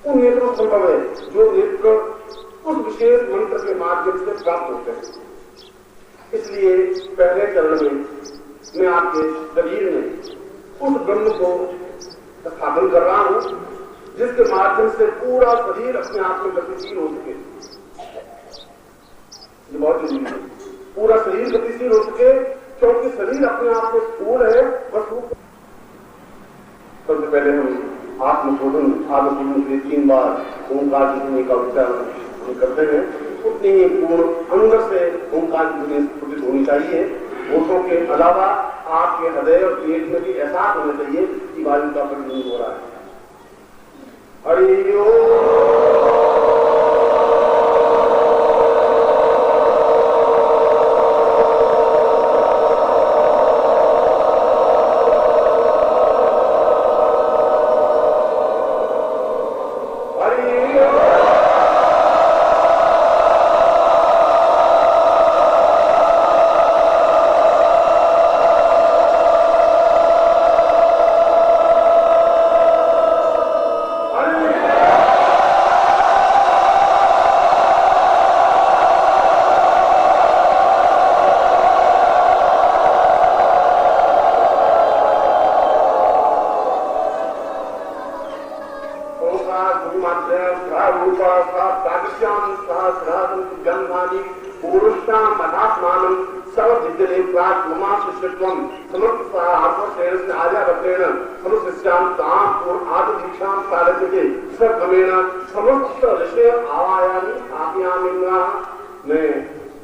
उन नेत्रों संभव है जो नेत्र उस विशेष मंत्र के माध्यम से प्राप्त होते हैं। इसलिए पहले चरण में मैं आपके शरीर में उस ब्रह्म को स्थापन कर रहा हूं जिसके माध्यम से पूरा शरीर अपने आप में गतिशील हो सके। ये बहुत जरूरी है, पूरा शरीर गतिशील हो सके, क्योंकि शरीर अपने आप में स्थूल है। बस सबसे पहले हम आत्मशोधन के 3 बार ओंकार की ध्वनि का उच्चारण करते हैं। उतनी ही पूर्ण अंदर से ओंकार की ध्वनि स्फुटित होनी चाहिए। होठों के अलावा आपके हृदय और पेट में भी एहसास होना चाहिए कि वायु का परिवहन हो रहा है। हरि ओम।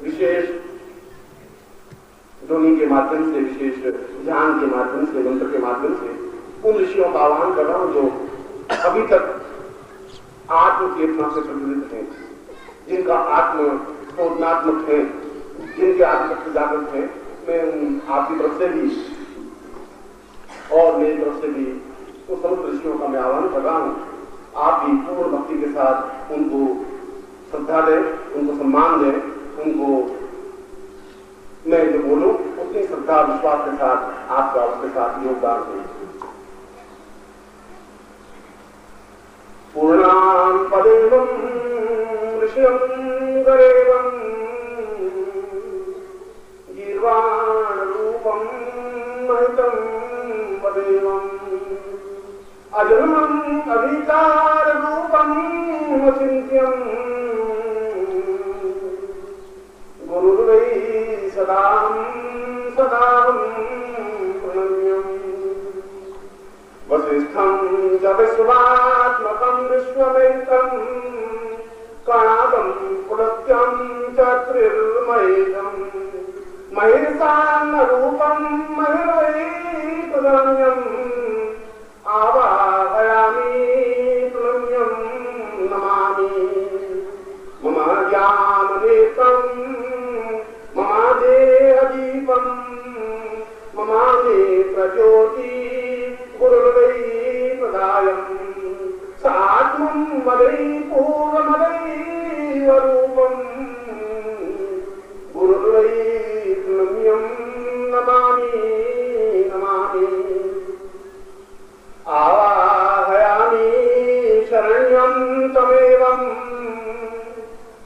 विशेष ध्वनि के माध्यम से, विशेष ध्यान के माध्यम से, मंत्र के माध्यम से उन ऋषियों का आह्वान कर रहा हूं जो अभी तक आत्म चेतना से प्रज्वलित हैं, जिनका आत्म शोधनात्मक है, जिनके आत्म जागृत है। मैं आपकी तरफ से भी और मेरी तरफ से भी उन समस्त ऋषियों का मैं आह्वान कर रहा हूं। आप भी पूर्ण भक्ति के साथ उनको श्रद्धा दें, उनको सम्मान दें, उनको मैं जो बोलूं उतनी श्रद्धा विश्वास के साथ आपका उसके साथ योगदान दें। पूर्णां पदेवं ऋषियं गरेवं गीर्वाण रूपं महितं पदेवं अजन्मं अविकार रूपं अचिन्त्यं गुरुर्वै सदां सदाहं प्रणम्यम् वसिष्ठं च विश्वात्मकं विश्वमेकं कणादं पुलत्यं च त्रिर्मयेशं महिषान्नरूपं महिर्वै तदन्यम् आवाहयामि प्रणम्यं नमामि। मम ज्ञाननेत्रं मम देहदीपं मम नेत्रज्योति गुरुर्वै प्रदायं सात्मं वदै पूर्णमदैव रूपं गुरुर्वै प्रणम्यं नमामि नमामि। आवाहयामि शरण्यं तमेवं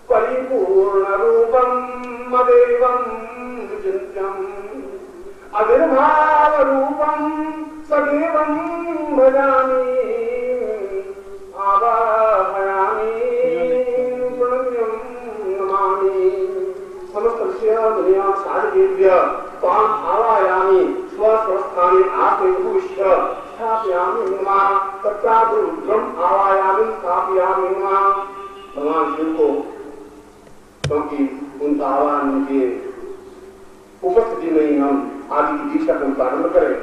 परिपूर्णरूपं मदेवं चिन्त्यम् आविर्भावरूपं सदेवं भजामि। आवाहयामि प्रणम्यं नमामि। समस्त ऋषयः मुनयः साधकेभ्यः त्वाम् आवाहयामि स्वस्वस्थाने आत्मविभूष्य स्थापयामि नमः। तत्रारुद्रम् आवाहयामि स्थापयामि नमः। भगवान शिव को क्योंकि उनका आह्वान उनके उपस्थिति में ही हम आदि की दीक्षा का प्रारंभ करें।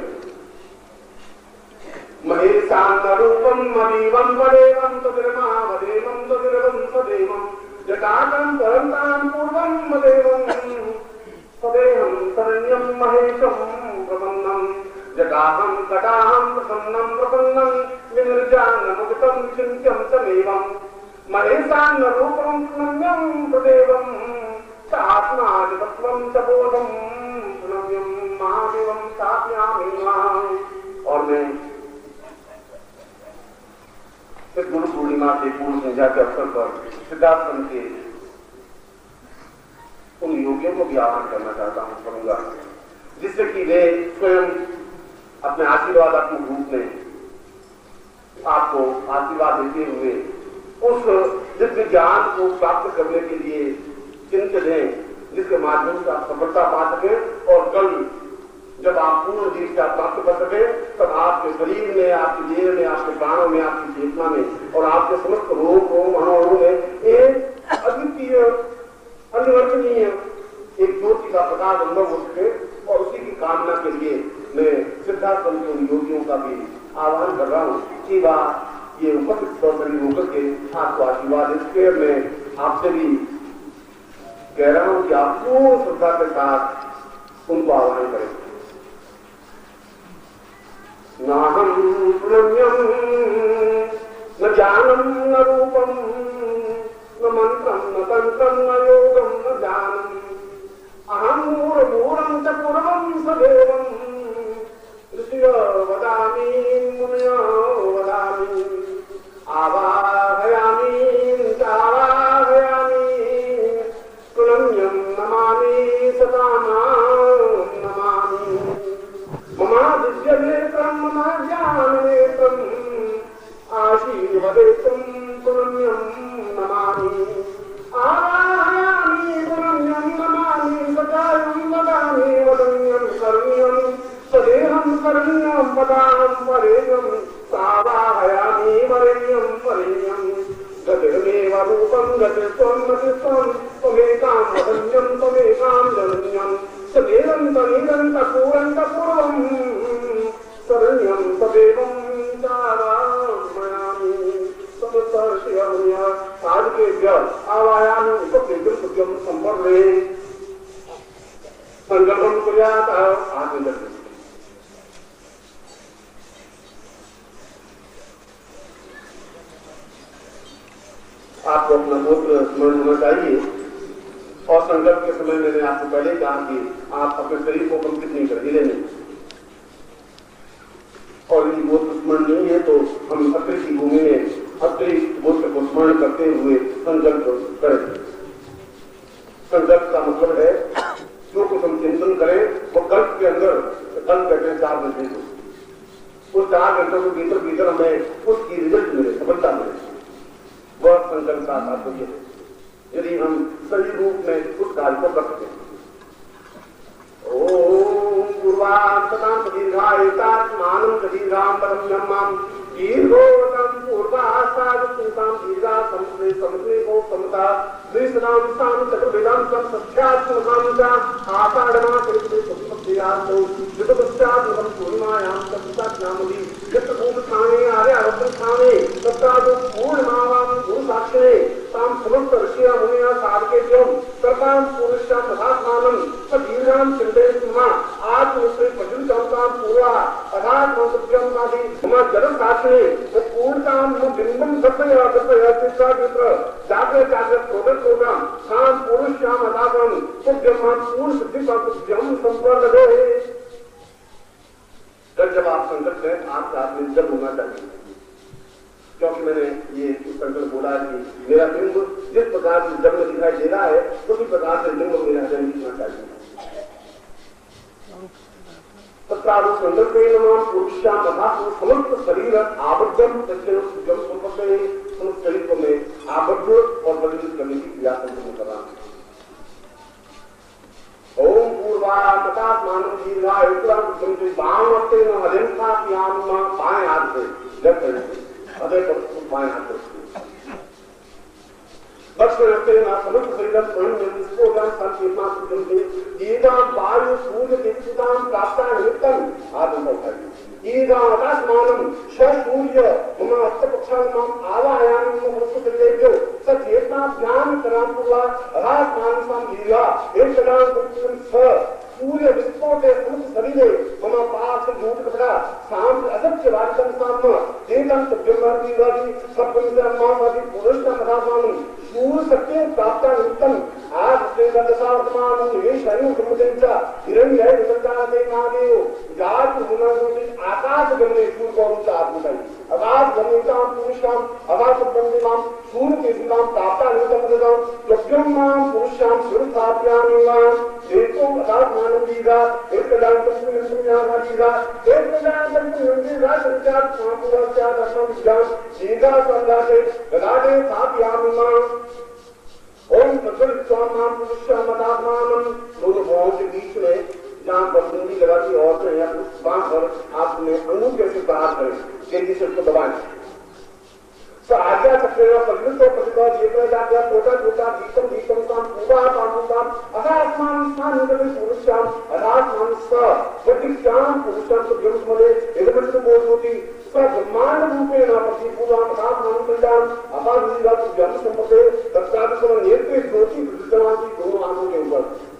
महेशान्नरूपं मदीवं वदेवं तदिर्मावदेवं तदिर्वं सदेवं जटाकं परन्तां पूर्वं मदेवं सदेहं शरण्यं महेशं प्रपन्नं जटाहं कटाहं प्रसन्नं प्रपन्नं विनिर्जानमुक्तं चिन्त्यं तमेवं महेशान्नरूपं प्रणम्यं प्रदेवं सात्मादितत्वं च बोधं प्रणम्यं महादेवं स्थापयामि नमः। और मैं इस गुरु पूर्णिमा के पूर्व संध्या के अवसर पर सिद्धार्थ के उन योगियों को भी आह्वान करना चाहता हूं, करूंगा, जिससे कि वे स्वयं अपने आशीर्वादात्मक रूप में आपको आशीर्वाद देते हुए उस दिव्य ज्ञान को प्राप्त करने के लिए चिंतित हैं, जिसके माध्यम से आप सफलता पा सके और कल जब आप पूर्ण दीक्षा प्राप्त कर सके तब आपके शरीर में, आपके देह में, आपके प्राणों में, आपकी चेतना में और आपके समस्त रोग रोम अणु में एक अद्वितीय अनिवर्तनीय एक ज्योति का प्रकाश अनुभव हो सके। और उसी की कामना के लिए मैं सिद्धार्थ के उन योगियों का भी आह्वान कर रहा हूँ कि वह ये उपस्थित सौकर्य होकर के आपको आशीर्वाद इसके मैं आपसे भी कह रहा हूँ कि आप पूर्ण श्रद्धा के साथ उनको आह्वान करें। नाहं प्रणम्यं न ज्ञानं न रूपं न मंत्रं न तंत्रं न योगं न ज्ञानम् अहं मूढमूढं च पूर्वं सदैवं ऋषयो वदामि मुनयो वदामि आवाहयामि चावाहयामि प्रणम्यं नमामि सदा नमामि ममादिव्यनेत्रं मम ज्ञाननेत्रम् आशीर्वदेतुं प्रणम्यं नमामि आवाहयामि प्रणम्यं नमामि सकायं वदामि वदन्यं कर्ण्यं सदेहं कर्ण्यं वदामि वरेण्यं सावाहयामि वरेण्यं वरेण्यं गतिर्मेव रूपं गतिस्त्वं मतिस्त्वं त्वमेकां वदन्यं त्वमेकां जनन्यं सदेहं तनिरन्तपूरन्तपूर्वं शरण्यं सदेवं चारामयामि समस्तर्षियमुनिया साधकेभ्य आवाहयामि उपकृतं सुख्यं संवर्धये संकल्पं कुर्यात् आत्मदर्शनम्। आपको अपना गोत्र स्मरण होना चाहिए और संकल्प के समय मैंने आपको पहले कहा कि आप अपने शरीर को कंपित नहीं कर हिले नहीं, और यदि गोत्र स्मरण नहीं है तो हम अत्रि की भूमि में अत्रि गोत्र को स्मरण करते हुए संकल्प करें। संकल्प का मतलब है जो कुछ हम चिंतन करें वो कल्प के अंदर, कल्प कहते हैं 4 घंटे को, उस 4 घंटों के भीतर भीतर हमें उसकी रिजल्ट मिले, सफलता मिले, वह संकल्प का तात्पर्य है। यदि हम सही रूप में उस कार्य को कर सकें। ओम पूर्वांततां दीर्घायतात्मानं दीर्घांतरं ब्रह्मं दीर्घोतम पूर्वासादुतां दीर्घा समस्ते समस्ते को समता द्विसनां साम चतुर्वेदां सम सत्यात्मकां च आषाढ़मा कृते सुपत्यातो युद्धपश्चात्मकं पूर्णिमायां सत्यात्मामि यत्र भूमस्थाने आर्यावतस्थाने तत्रादो पूर्णमावां गुरुसाक्षिणे तां समस्त ऋषिया मुनिया साधकेभ्यं सर्वां पुरुषां महात्मानं सदीर्घां चिन्तयन्मा आत्मश्री पजुंतां पूर्वा अधात्मसत्यं नादि मम जगत्साक्षिणे पूर्णतां बिंबं दर्शय दर्शय चित्राग्र जागृत जागृत प्रोग्राम तां पुरुषां अधात्मं सुब्रह्म पूर्ण सिद्धि का सुब्रह्म संपर्क जब आप संकल्प करें आपके हाथ में जब होना चाहिए, क्योंकि मैंने ये संकल्प बोला कि मेरा बिंब जिस प्रकार से जब में दिखाई दे रहा है उसी प्रकार से बिंब मेरा जन्म दिखना चाहिए। तत्काल संकल्प पुरुषा तथा समस्त शरीर आबद्धम समस्त शरीर को मैं आबद्ध और बलित करने की क्रिया संपन्न कर रहा हूं। ओम पूर्वात्मानं दीर्घायुक्तं वामहस्ते न हरिंसाप्याम बाएं हाथ से जब करें अदय पर बाएं हाथ से दक्षिणहस्ते न समस्त शरीरं प्रणम्य निष्पोधं संकीर्णा सुजन्ते ईदां वायु सूर्य तेजसां प्राप्ता निमित्तं आत्मा उठाइए ईदां आकाशमानं सूर्य मम हस्तपक्षां मम आवाहयामि मम हस्तशरीरेभ्यो सचेतना ज्ञान करां पूर्वा आकाशमानं दीर्घा एक कदां स सूर्य विस्फोटे समुद्र शरीरे मम पार्श्व झूठ कपड़ा शाम असत्य वाचन साम देवं ब्रह्मर्ति वादी सप्तमि पुरुष मदात्मान सूर्य सत्य प्राप्त नित्यम आज श्रीमद दशात्मान निवेश अनु ब्रह्मदेवता हिरण्य निरंजनाते महादेव जात गुणरूपी आकाश गमने सूर्य को उनका आत्मकाई आकाश गमनेता पुरुषाम आकाश ब्रह्मदेवाम सूर्य के नाम प्राप्त नित्यम ददाम यज्ञमाम पुरुषाम सुरथाप्यामिवाम देखो आकाश मानवीगा एक कल्याण तंत्र निर्मयानादीगा एक कल्याण तंत्र निर्मया संचार महापुरुषा दर्शन ज्ञान जीगा संगाते गदादे थाप्यामिवाम ओम तत्सवित स्वाम पुरुषाम मदात्मानम दोनों भावों के बीच में जहाँ पर बिंदी लगाती औरतें या उस बांध पर आपने अंगूर कैसे बाहर करें तेजी से उसको दबाएं तो आज्ञा चक्रेण परिवृत्तो प्रतिभा जेतवेदाज्ञा कोटा कोटा दीपम दीपम साम पूर्वा पामुताम अदास्मान स्थान निकले पुरुषाम अदास्मान स प्रतिष्ठान पुरुषाम तो ब्रह्मले एवं बोधोति स ब्रह्मांड रूपेण प्रतिपूर्वा अदास्मान कल्याण अपादिगा तो जन्म संपदे तत्काल नेत्र ज्योति प्रतिष्ठान दोनों आंखों के ऊपर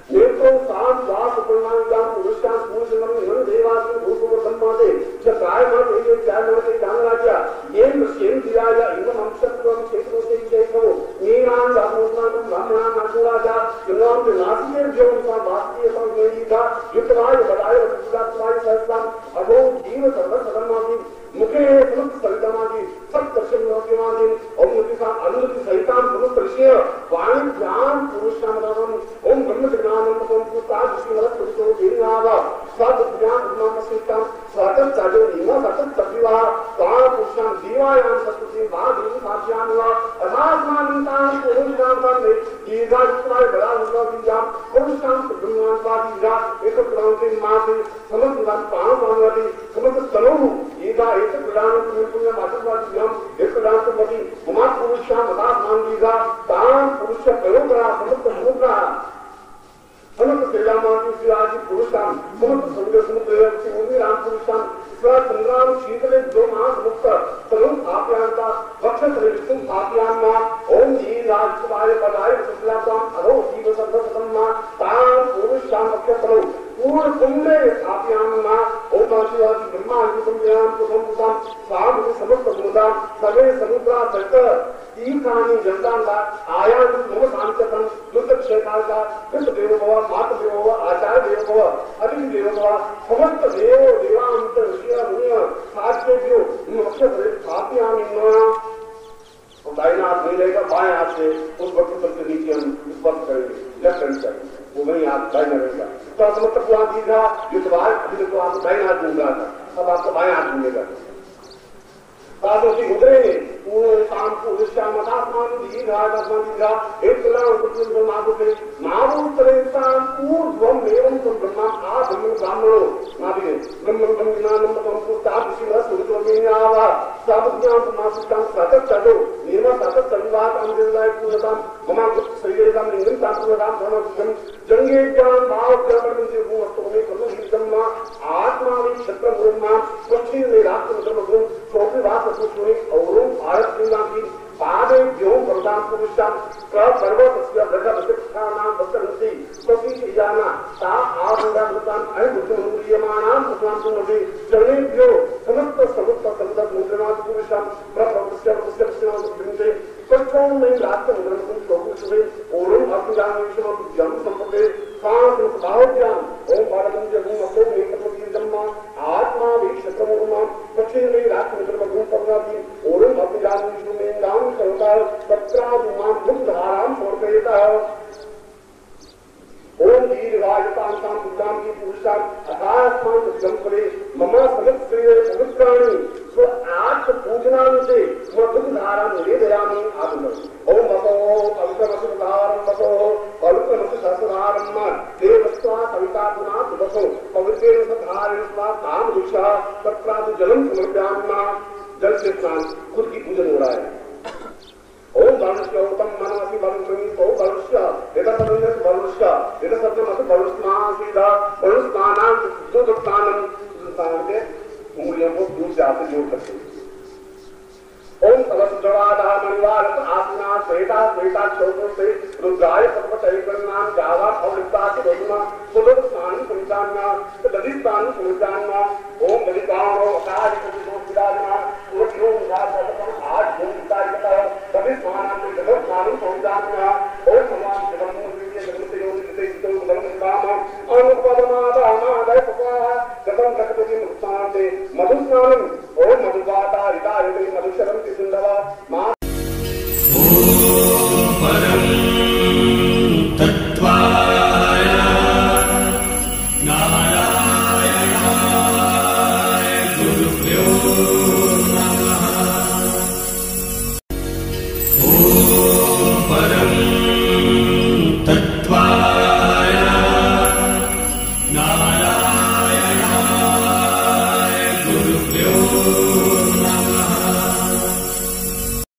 नेत्रों सात वास उपनाम पुरुषां पूजनम निवन देवासु भूतों ब्रह्मादे जब काय मां ये चार नर के जान राजा ये सेन दिया या इनम अंशत्वम क्षेत्रों से जय करो नीरान दामोदनाम ब्राह्मणां नागुराजा इनम के नासिके जो उनका वास्तीय संवेदी था युतवाय बदाय सुदात्वाय सहस्रम अभो जीव सर्व सदमादि मुखे समस्त सवितामादि सब दर्शन योग्यमादि और मुझे सा अनुमति सहिताम समस्त ऋषिय वाणी ज्ञान पुरुषामदानम ओम ब्रह्म ज्ञानम ओम पुता विष्णुरत पुरुषो देनावा सब ज्ञान नाम सहिताम सातत चाजो नीमा सातत तपिवा ता पुरुषाम दीवायाम सत्ति भागि साध्यानवा अथास्मानितां पुरुषाम ने दीर्घा इत्वाय बड़ा हुआ विजाम पुरुषाम ब्रह्मां पादीजा एक क्रांति मासे समस्त प्राण प्राणवादी समस्त तनु ईगा एक प्रदान पुण्य मातृवादी हम एक प्रदान मति उमा पुरुषाम अथास्मान दीर्घा तां पुरुष प्रयोगरा समस्त समुद्रा समस्त क्रीडामां शिवाजी पुरुषाम समस्त समुद्र समुद्र राम पुरुषाम संग्राम शीतले जो महासमुक्त तरुण स्थाप्यांता वक्षस विष्णु स्थाप्यांमा ओम जी राजकुमार पदाय सुखलाताम अरो जीव सर्वसम्मा तां पुरुषाम वक्षसरो पूर्ण कुंडे स्थाप्यांमा ओम शिवाजी ब्रह्मा विष्णुयाम पुरुषाम स्वामी समस्त समुद्राम सर्वे समुद्रा सक्त तीर्थानि जन्तांता आयान नम शांततम दुष्ट क्षेत्रांता कृत देव भव मात देव भव आचार्य देव भव अतिथि देव भव समस्त देव देवांत ऋषिया मुनिया साध्यो वक्षस स्थाप्यामि और दाहिना हाथ नहीं रहेगा बाएं हाथ से उस वक्त सबसे नीचे हम स्पर्श करेंगे लेफ्ट हैंड साइड वो वही हाथ दाहिना रहेगा तो समस्त पुआ दीर्घा युद्धवाद अभी तो आपको दाहिना हाथ घूम रहा था अब आपको बाएं हाथ घूमेगा साधु की उतरे शाम को श्याम मदात्मान दीर्घात्मान दीर्घा एक कल्याण पुरुष नागुते नागुतरे शाम पूर्वम एवं तुम ब्रह्मा आ ब्रह्म ब्राह्मणो नाभिने ब्रह्म ब्रह्म ज्ञानम तम को ताप शिव सुरतो विन्यावा सब ज्ञान मासिकां सतत चलो निर्मा सतत संवाद अंजलाय पूर्णताम ममा गुप्त शरीरम लिंगम तापुराम धर्मजम जंगे ज्ञान भाव कर्म से वो वस्तु में कलो हितम्मा आत्मा में क्षत्र ब्रह्मा पक्षी में राष्ट्र धर्म गुण सोपी वास सुनी औरों भारत की पादे व्योम प्रदान पुरुषाम पर्वतस्य दशप्रतिष्ठानां वसन्ति स्वकीयाना ता आभंगाभूतान् अहिबुद्धमुद्रियमाणां सुखां सुमति जनेभ्यो समस्त समुद्र मुद्रणां पुरुषां प्रभवस्य प्रत्यक्षणां कच्चों में राष्ट्र मुद्रण को शोभे औरों अभिजानेशम जन्म संपदे सांस भावज्ञान ओम भारतं जगुं अतो एकत्वति जन्मा आत्मा विक्षत्रमोमा पक्षे में राष्ट्र मुद्रण गुण परनाति औरों अभिजानेशम में दान करता तत्रादुमां मुक्तधारां समर्पयेता ओम दीर्घायुतांतां बुद्धां की पुरुषां अथास्मान जंपरे मम समस्त शरीरे पवित्राणि स्व आत्म पूजनांते मधुधारां निवेदयामि आत्मन ओम वसो पवित्रमसुधारं वसो पवित्रमसुधारं देवस्त्वा सविता गुणा वसो पवित्रेण सधारेण स्वा ताम दिशा तत्रादु जलं समर्पयामि जल से स्नान खुद की पूजन हो रहा है ओम बालुष्य उत्तम मनमसि बालुष्यमी तो बालुष्य यदा सदन्य बालुष्य यदा सत्यमत बालुष्मासीदा बालुष्मानां सुदुक्तानं सुदुक्तानं के उंगलियों को दूर से आते जोड़ करते ओम तवसुजवादामन निवारत आसना श्वेता श्वेता छोटो से रुद्राय सर्वचैतन्यां जावा फलिता सुदमा सुदर स्नान पुंसान्ना दधि स्नान पुंसान्ना ओम दधिकारो अकारि कुतो विदाना ओम राजतम आज ओम विदायता दधि स्नान दधि स्नान पुंसान्ना ओम भगवान शिवम विद्य जगते योग जिते जितो धर्म काम अनुपदमादा मादय पवा गतम सकति मुक्तांते मधुस्नानम ओम मधुवाता रिता मधुशरम सिंधवा